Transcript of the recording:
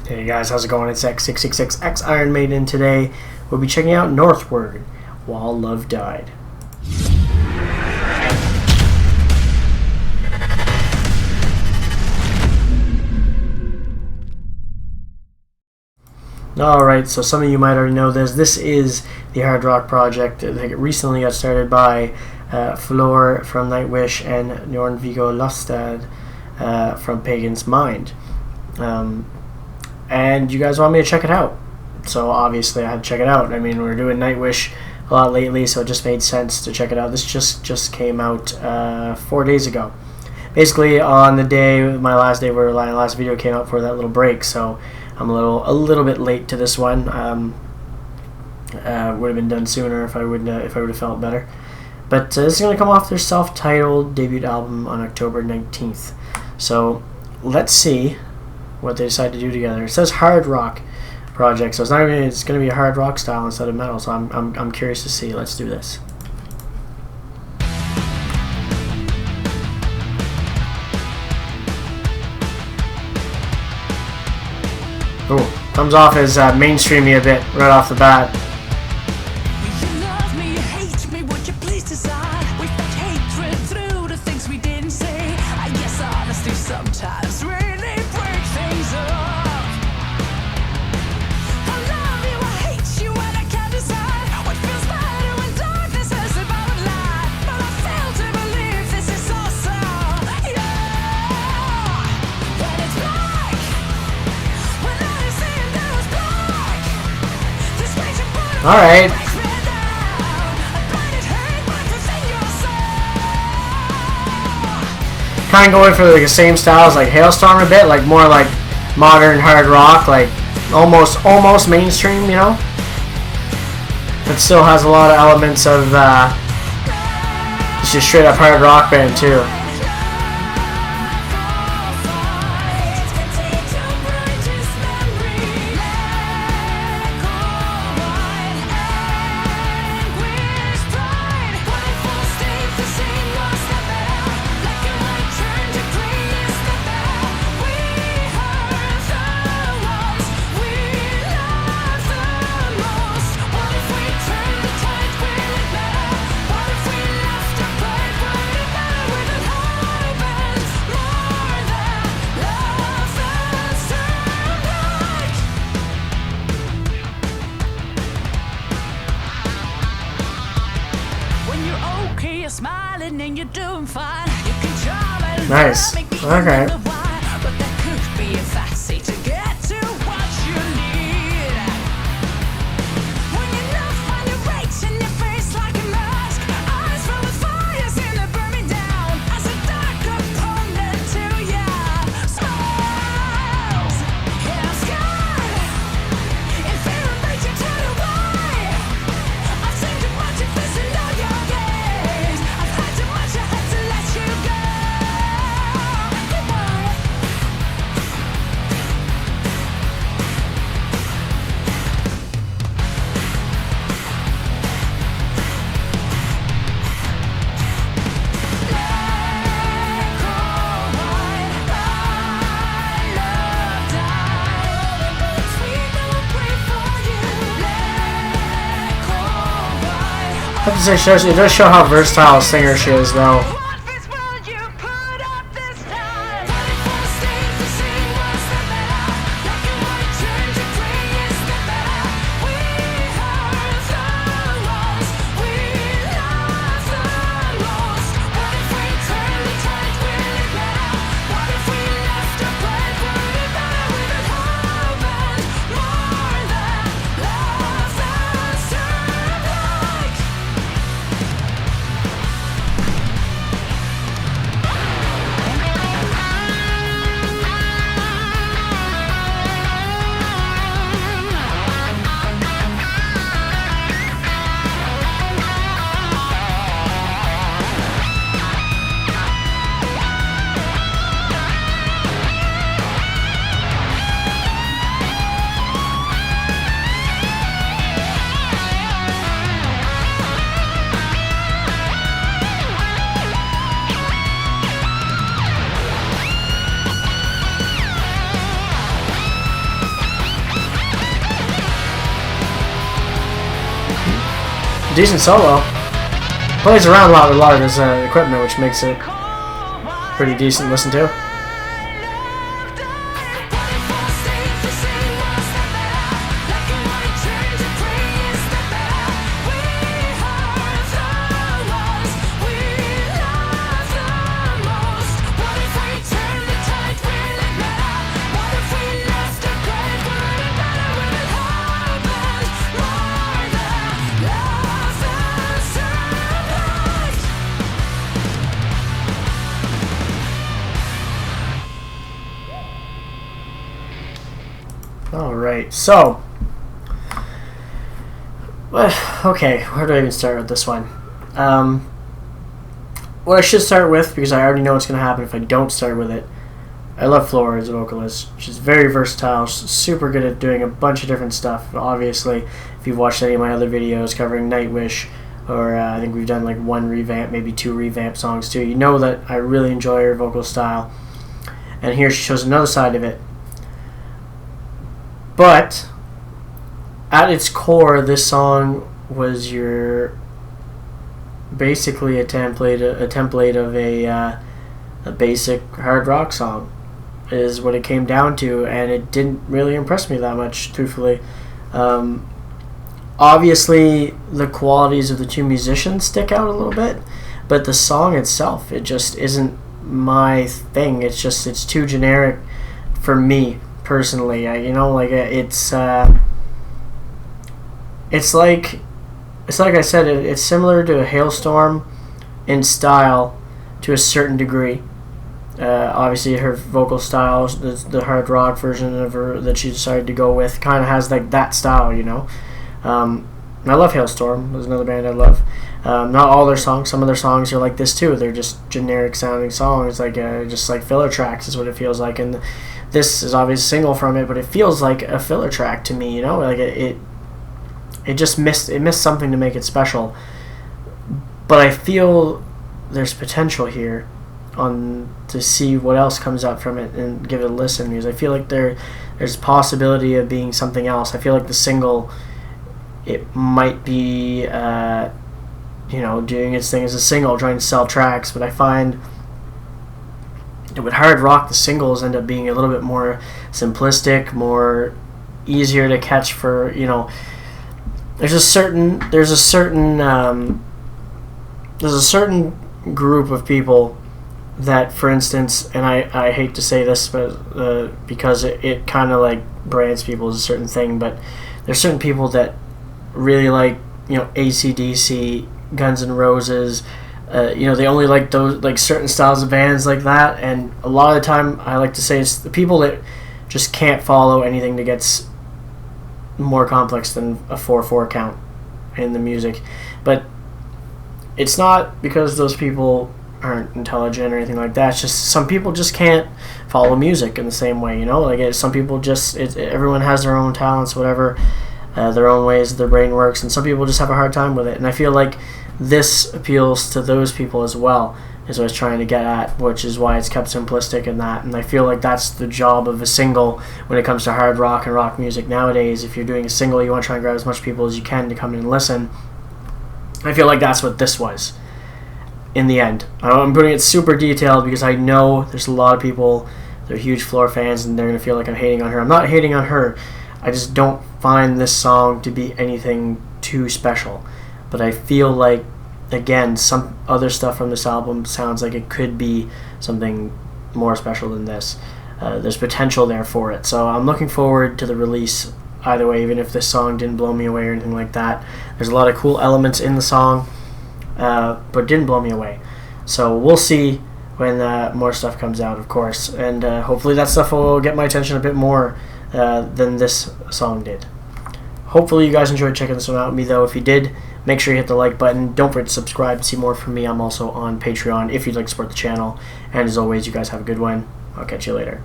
Hey guys, how's it going? It's X666X Iron Maiden. Today we'll be checking out Northward, While Love Died. Alright, so some of you might already know this. This is the hard rock project that recently got started by Flor from Nightwish and Nornvigo Lostad from Pagan's Mind. And you guys want me to check it out, so obviously I had to check it out. I mean, we're doing Nightwish a lot lately, so it just made sense to check it out. This just came out 4 days ago, basically on the day, my last day where my last video came out for that little break. So I'm a little bit late to this one. Would have been done sooner if I would have felt better. But this is going to come off their self-titled debut album on October 19th. So let's see what they decide to do together. It says hard rock project, so it's going to be a hard rock style instead of metal. So I'm curious to see. Let's do this. Oh, comes off as mainstreamy a bit right off the bat. You love me, you hate me, would you please decide? We've got hatred through the things we didn't say. I guess honesty sometimes really breaks things up. I love you, I hate you, and I can't decide what feels better when darkness has devoured light. But I fail to believe this is awesome. Yeah, when it's black, when I see those black, this makes you put All right. Kind of going for like the same style as like Hailstorm a bit, like more like modern hard rock, like almost mainstream, you know. But still has a lot of elements of it's just straight up hard rock band too. You're smiling and you're doing fine. You can charm and Nice. make me Okay. wonder why. But that could be a fancy to get to what you need. When you love find your rage in your face like a mask. Eyes full of fires in the burn me down. As a dark opponent to ya. Smiles. Yeah, I'm scared. In fear and rage you turn away. I've seen too much of this in all your gaze. I've had too much, I had to let you go. Goodbye. I have to say, it does show how versatile a singer she is, though. decent solo. Plays around a lot with a lot of his equipment, which makes it pretty decent to listen to. Alright, so, okay, where do I even start with this one? What I should start with, because I already know what's going to happen if I don't start with it, I love Flora as a vocalist. She's very versatile, she's super good at doing a bunch of different stuff. Obviously, if you've watched any of my other videos covering Nightwish, or I think we've done like one revamp, maybe two revamp songs too, you know that I really enjoy her vocal style. And here she shows another side of it. But at its core, this song was basically a template of a basic hard rock song, is what it came down to, and it didn't really impress me that much, truthfully. Obviously, the qualities of the two musicians stick out a little bit, but the song itself, it just isn't my thing. It's too generic for me. Personally, it's like I said, it's similar to a Hailstorm in style to a certain degree. Obviously, her vocal style, the hard rock version of her that she decided to go with, kind of has like that style, you know. And I love Hailstorm. There's another band I love. Not all their songs. Some of their songs are like this too. They're just generic sounding songs, just like filler tracks is what it feels like. And this is obviously a single from it, but it feels like a filler track to me. You know, like it just missed something to make it special. But I feel there's potential here to see what else comes out from it and give it a listen, because I feel like there's possibility of being something else. I feel like the single, it might be doing its thing as a single, trying to sell tracks, but I find with hard rock the singles end up being a little bit more simplistic, more easier to catch for, there's a certain group of people that, for instance, and I hate to say this, but because it kind of like brands people as a certain thing, but there's certain people that really like, AC/DC, Guns N' Roses, they only like those, like certain styles of bands like that, and a lot of the time I like to say it's the people that just can't follow anything that gets more complex than a 4/4 count in the music. But it's not because those people aren't intelligent or anything like that. It's just some people just can't follow music in the same way, some people just, everyone has their own talents, whatever, their own ways their brain works, and some people just have a hard time with it. And I feel like this appeals to those people as well, is what I was trying to get at, which is why it's kept simplistic in that. And I feel like that's the job of a single when it comes to hard rock and rock music nowadays. If you're doing a single, you want to try and grab as much people as you can to come in and listen. I feel like that's what this was in the end. I'm putting it super detailed because I know there's a lot of people, they're huge Floor fans, and they're going to feel like I'm hating on her. I'm not hating on her. I just don't find this song to be anything too special. But I feel like, again, some other stuff from this album sounds like it could be something more special than this. There's potential there for it. So I'm looking forward to the release either way, even if this song didn't blow me away or anything like that. There's a lot of cool elements in the song, but didn't blow me away. So we'll see when more stuff comes out, of course. And hopefully that stuff will get my attention a bit more than this song did. Hopefully you guys enjoyed checking this one out with me, though. If you did, make sure you hit the like button. Don't forget to subscribe to see more from me. I'm also on Patreon if you'd like to support the channel. And as always, you guys have a good one. I'll catch you later.